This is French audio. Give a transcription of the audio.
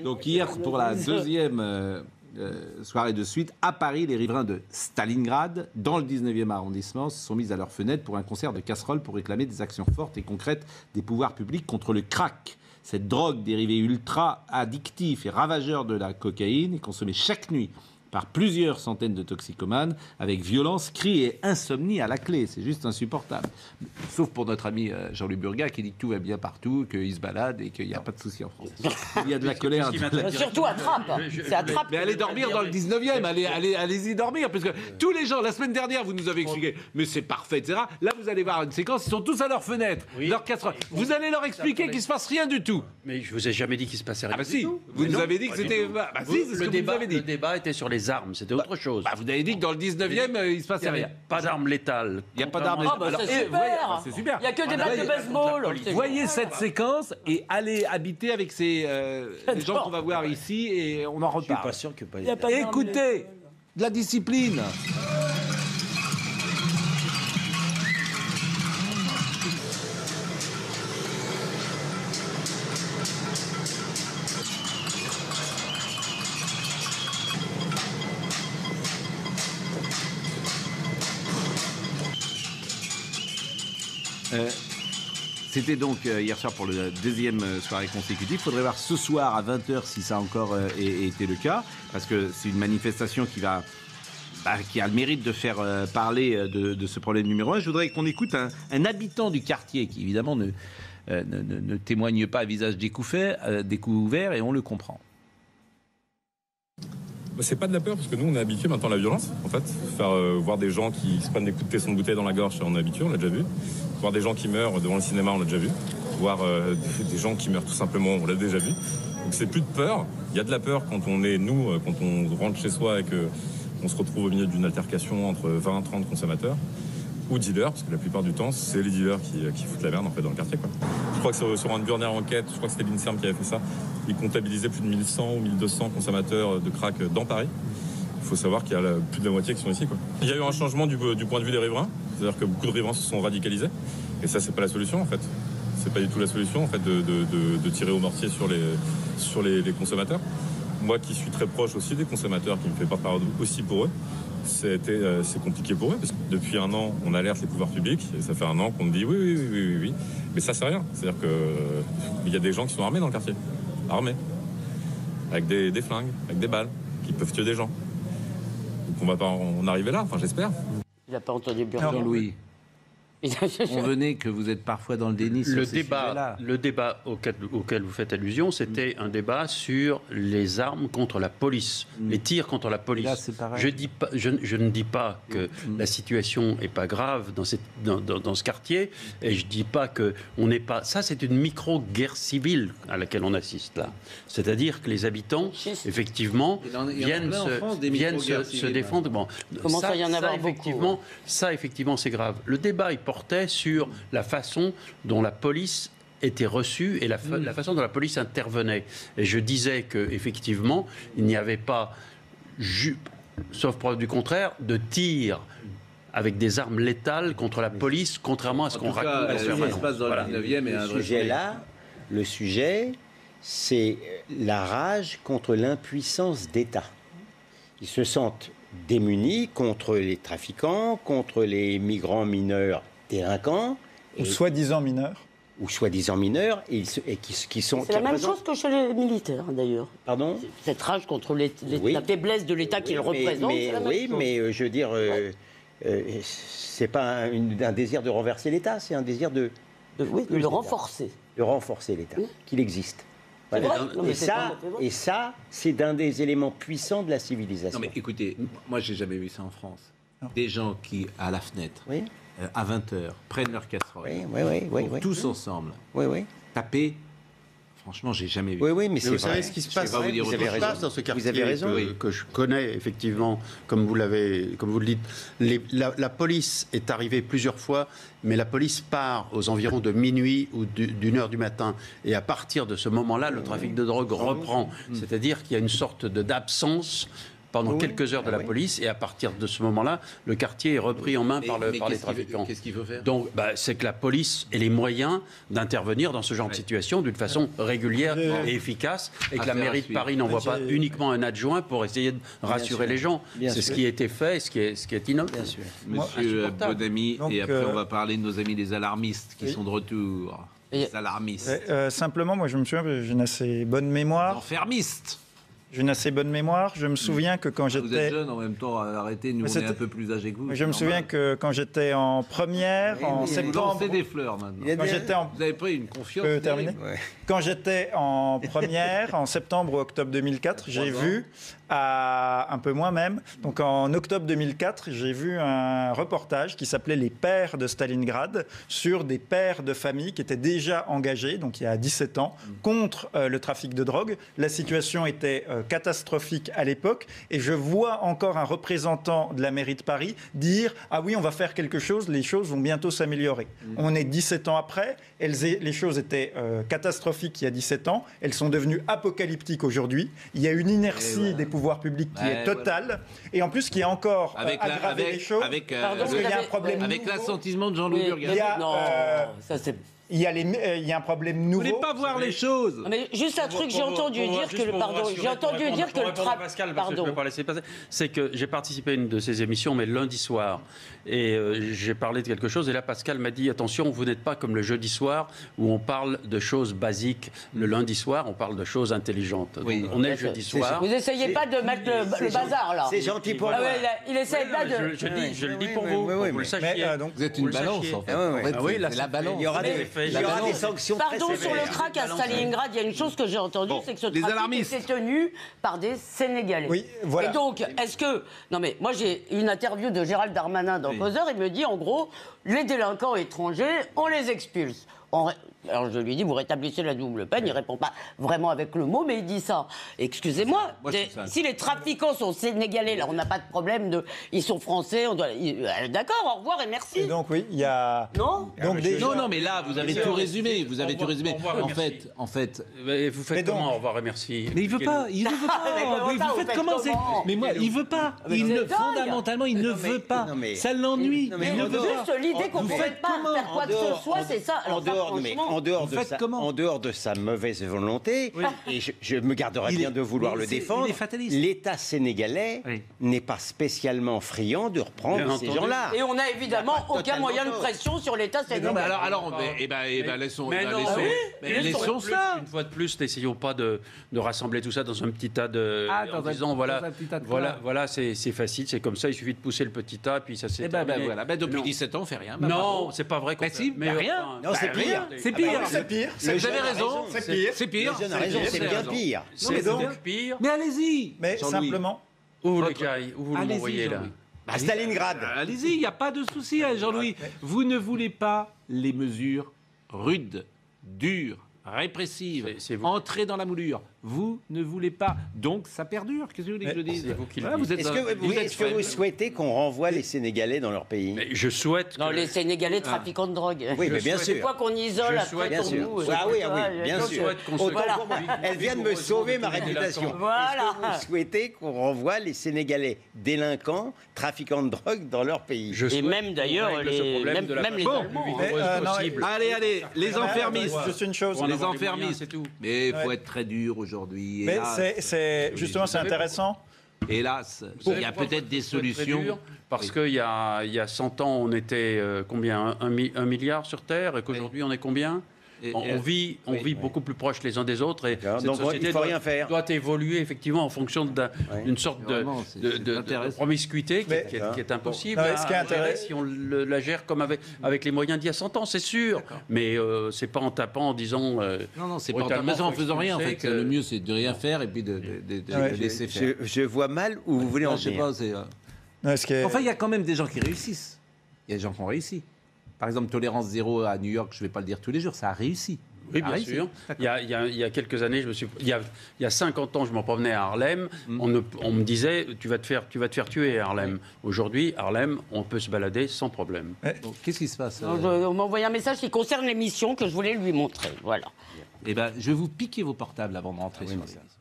Donc hier, pour la deuxième soirée de suite, à Paris, les riverains de Stalingrad, dans le 19e arrondissement, se sont mis à leurs fenêtres pour un concert de casseroles pour réclamer des actions fortes et concrètes des pouvoirs publics contre le crack. Cette drogue dérivée ultra addictif et ravageur de la cocaïne est consommée chaque nuit par plusieurs centaines de toxicomanes, avec violence, cris et insomnie à la clé. C'est juste insupportable. Sauf pour notre ami Jean-Luc Burgat, qui dit que tout va bien partout, qu'il se balade et qu'il n'y a pas de souci en France. Il y a de la colère. Surtout à Trappes. C'est à Trappes. Mais allez dormir dans le 19e, allez-y dormir, parce que tous les gens, la semaine dernière, vous nous avez expliqué, mais c'est parfait, etc. Là, vous allez voir une séquence, ils sont tous à leurs fenêtres, leurs casseroles. Vous allez leur expliquer qu'il ne se passe rien du tout. Mais je vous ai jamais dit qu'il se passait rien. Ah bah si, vous nous avez dit que c'était... Bah si, c'est ce que vous nous avez dit. Le débat était sur les armes, c'était autre chose. Bah, vous avez dit que dans le 19e, il se passait rien. Pas d'armes létales. Il n'y a pas d'armes létales. Ah bah c'est super. C'est super. Il n'y a que des battes de baseball. Voyez cette séquence et allez habiter avec ces gens qu'on va voir ici et on en reparle. Je suis pas sûr que pas. Écoutez, de la discipline. C'était donc hier soir pour la deuxième soirée consécutive. Il faudrait voir ce soir à 20h si ça a encore été le cas, parce que c'est une manifestation qui a le mérite de faire parler de ce problème numéro 1. Je voudrais qu'on écoute un habitant du quartier qui évidemment ne témoigne pas à visage découvert et on le comprend. C'est pas de la peur, parce que nous on est habitués maintenant à la violence, en fait. Voir des gens qui se prennent des coups de tesson de bouteille dans la gorge, on est habitué, on l'a déjà vu. Voir des gens qui meurent devant le cinéma, on l'a déjà vu. Voir des gens qui meurent tout simplement, on l'a déjà vu. Donc c'est plus de peur. Il y a de la peur quand on est, quand on rentre chez soi et qu'on se retrouve au milieu d'une altercation entre 20 et 30 consommateurs ou dealers, parce que la plupart du temps, c'est les dealers qui foutent la merde en fait, dans le quartier, quoi. Je crois que sur une dernière enquête, je crois que c'était l'INSERM qui avait fait ça, ils comptabilisaient plus de 1100 ou 1200 consommateurs de crack dans Paris. Il faut savoir qu'il y a plus de la moitié qui sont ici, quoi. Il y a eu un changement du point de vue des riverains, c'est-à-dire que beaucoup de riverains se sont radicalisés, et ça, c'est pas la solution, en fait. C'est pas du tout la solution, en fait, de tirer au mortier sur les consommateurs. Moi, qui suis très proche aussi des consommateurs, qui me fait pas part aussi pour eux, c'est compliqué pour eux, parce que depuis un an, on alerte les pouvoirs publics, et ça fait un an qu'on me dit oui. Mais ça, c'est rien. C'est-à-dire qu'il y a des gens qui sont armés dans le quartier. Armés. Avec des flingues, avec des balles, qui peuvent tuer des gens. Donc on va pas en arriver là, enfin j'espère. Il n'a pas entendu Burgat. Jean-Louis, convenez que vous êtes parfois dans le déni sur ces sujets-là. Le débat auquel vous faites allusion, c'était un débat sur les armes contre la police, les tirs contre la police. Là, c'est pareil. Je ne dis pas que la situation n'est pas grave dans ce quartier, et je ne dis pas qu'on n'est pas... Ça, c'est une micro-guerre civile à laquelle on assiste là. C'est-à-dire que les habitants, effectivement, viennent se défendre. Bon, Comment ça, il y en a beaucoup. Ça, effectivement, c'est grave. Le débat, il portait sur la façon dont la police était reçue et la façon dont la police intervenait. Et je disais qu'effectivement, il n'y avait pas, sauf preuve du contraire, de tir avec des armes létales contre la police, contrairement à ce qu'on raconte. Ce qui se passe dans le 19e est un vrai sujet. Le sujet, c'est la rage contre l'impuissance d'État. Ils se sentent démunis contre les trafiquants, contre les migrants mineurs délinquants. Ou soi-disant mineurs. Ou soi-disant mineurs, et qui sont... C'est la même chose que chez les militaires, d'ailleurs. Pardon ? Cette rage contre la faiblesse de l'État qu'ils représentent, c'est la même chose. Mais je veux dire, c'est pas un désir de renverser l'État, c'est un désir de renforcer. De renforcer l'État, qu'il existe. Voilà. Et ça, c'est d'un des éléments puissants de la civilisation. Non mais écoutez, moi j'ai jamais vu ça en France. Des gens qui, à la fenêtre, à 20h, prennent leur casserole, tous ensemble, taper. Franchement, j'ai jamais vu. Mais vous savez ce qui se passe, dans ce quartier que je connais effectivement, comme vous le dites. La police est arrivée plusieurs fois, mais la police part aux environs de minuit ou d'1h du matin. Et à partir de ce moment-là, le trafic de drogue reprend. C'est-à-dire qu'il y a une sorte d'absence pendant quelques heures de la police, et à partir de ce moment-là, le quartier est repris en main par les trafiquants. Qu'est-ce qu'il faut faire? Donc, c'est que la police ait les moyens d'intervenir dans ce genre de situation d'une façon régulière et efficace, et que la mairie de Paris n'envoie pas uniquement un adjoint pour essayer de rassurer les gens. C'est ce qui a été fait, ce qui est innommé. Bien sûr. Monsieur Bonamy, et après on va parler de nos amis les alarmistes qui sont de retour. Les alarmistes. Simplement, moi je me souviens, j'ai une assez bonne mémoire. Enfermistes. J'ai une assez bonne mémoire. Je me souviens que quand j'étais... Vous êtes jeune en même temps, arrêtez, nous on est un peu plus âgés que vous. Je me souviens que quand j'étais en première, en septembre... Vous lancez des fleurs maintenant. Vous avez pris une confiance. Je peux terminer ? Quand j'étais en première, en septembre ou octobre 2004, j'ai vu, un peu moins même, donc en octobre 2004, j'ai vu un reportage qui s'appelait « Les pères de Stalingrad » sur des pères de famille qui étaient déjà engagés, donc il y a 17 ans, contre le trafic de drogue. La situation était catastrophique à l'époque et je vois encore un représentant de la mairie de Paris dire « Ah oui, on va faire quelque chose, les choses vont bientôt s'améliorer ». On est 17 ans après, les choses étaient catastrophiques il y a 17 ans, elles sont devenues apocalyptiques aujourd'hui. Il y a une inertie des pouvoirs publics qui est totale et en plus qui a encore aggravé les choses. Parce qu'il y a un problème avec nouveau. l'assentiment de Jean-Louis Burgat. Il y a un problème nouveau. Vous voulez pas voir les choses. Mais juste un truc, j'ai entendu dire que le Pascal, parce que je peux pas laisser passer. C'est que j'ai participé à une de ces émissions, mais lundi soir, et j'ai parlé de quelque chose. Et là, Pascal m'a dit attention, vous n'êtes pas comme le jeudi soir où on parle de choses basiques. Le lundi soir, on parle de choses intelligentes. Oui. Donc, on est le jeudi soir. Vous essayez pas de mettre le bazar là. C'est gentil pour moi. Il essaie pas de. Je le dis pour vous. Vous le sachiez. Vous êtes une balance en fait. Oui, c'est la balance. Il y aura des sanctions. Pardon, sur le crack à Stalingrad, il y a une chose que j'ai entendue, c'est que ce trafic était tenu par des Sénégalais. Oui, voilà. Et donc, est-ce que... Non mais, moi j'ai une interview de Gérald Darmanin dans Causeur, il me dit en gros, les délinquants étrangers, on les expulse. Alors je lui dis, vous rétablissez la double peine, il répond pas vraiment avec le mot, mais il dit ça. Excusez-moi, si les trafiquants sont sénégalais, là on n'a pas de problème de... Ils sont français, on doit... D'accord, au revoir et merci. Et donc oui, il y a... Non donc, Non, mais là, vous avez tout résumé. Vous avez tout résumé. En fait... Vous faites comment, au revoir et merci? Mais il veut pas, il ne veut pas. Vous faites comment? Mais moi, il veut pas. Fondamentalement, il ne veut pas. Ça l'ennuie. Mais juste l'idée qu'on ne pourrait pas faire quoi que ce soit, c'est ça. Alors En dehors de sa mauvaise volonté, et je me garderai bien de vouloir le défendre, l'État sénégalais n'est pas spécialement friand de reprendre ces gens-là. Et on n'a évidemment aucun moyen de pression sur l'État sénégalais. Laissons ça. Une fois de plus, n'essayons pas de rassembler tout ça dans un petit tas de... en disant, voilà, c'est facile, c'est comme ça, il suffit de pousser le petit tas, puis ça s'est terminé. Depuis 17 ans, on fait rien. Non, c'est pas vrai. Mais rien. Non, c'est pire. C'est pire. C'est pire. Vous avez raison. C'est pire. C'est bien pire. C'est donc pire. Mais allez-y. Mais simplement... Où vous m'envoyez là? À Stalingrad. Allez-y, il n'y a pas de souci, Jean-Louis. Vous ne voulez pas les mesures rudes, dures, répressives, entrer dans la moulure. Vous ne voulez pas. Donc, ça perdure. Qu'est-ce que vous voulez que je dise? Est-ce que vous souhaitez qu'on renvoie les Sénégalais dans leur pays? Mais je souhaite. Non, les Sénégalais trafiquants de drogue. Oui, mais bien sûr. C'est quoi qu'on isole après bien pour sûr. nous? Oui, bien sûr. Elle vient de me sauver ma réputation. Voilà. Est-ce que vous souhaitez qu'on renvoie les Sénégalais délinquants, trafiquants de drogue dans leur pays? Et même d'ailleurs, même les Allemands. Allez, les enfermistes. Juste une chose. Les enfermistes, c'est tout. Mais il faut être très dur aujourd'hui. Mais justement, c'est intéressant. Hélas, il y a peut-être des solutions. Parce qu'il y a 100 ans, on était combien, un milliard sur Terre, et qu'aujourd'hui, on est combien? On vit beaucoup plus proches les uns des autres, et cette société doit évoluer effectivement en fonction d'une sorte de promiscuité qui est impossible si on la gère comme avec les moyens d'il y a 100 ans, c'est sûr. Mais c'est pas en tapant, en disant... non, c'est pas en faisant rien, en fait. Le mieux, c'est de rien faire et puis de laisser faire. Je vois mal où vous voulez en venir. Enfin, il y a quand même des gens qui réussissent. Il y a des gens qui ont réussi. Par exemple, tolérance zéro à New York, je ne vais pas le dire tous les jours, ça a réussi. Oui, bien sûr. Il y a quelques années, il y a 50 ans, je m'en promenais à Harlem. On me disait, tu vas te faire tuer à Harlem. Aujourd'hui, Harlem, on peut se balader sans problème. Qu'est-ce qui se passe? On m'a envoyé un message qui concerne l'émission que je voulais lui montrer. Voilà. Eh ben, je vais vous piquer vos portables avant de rentrer sur la séance.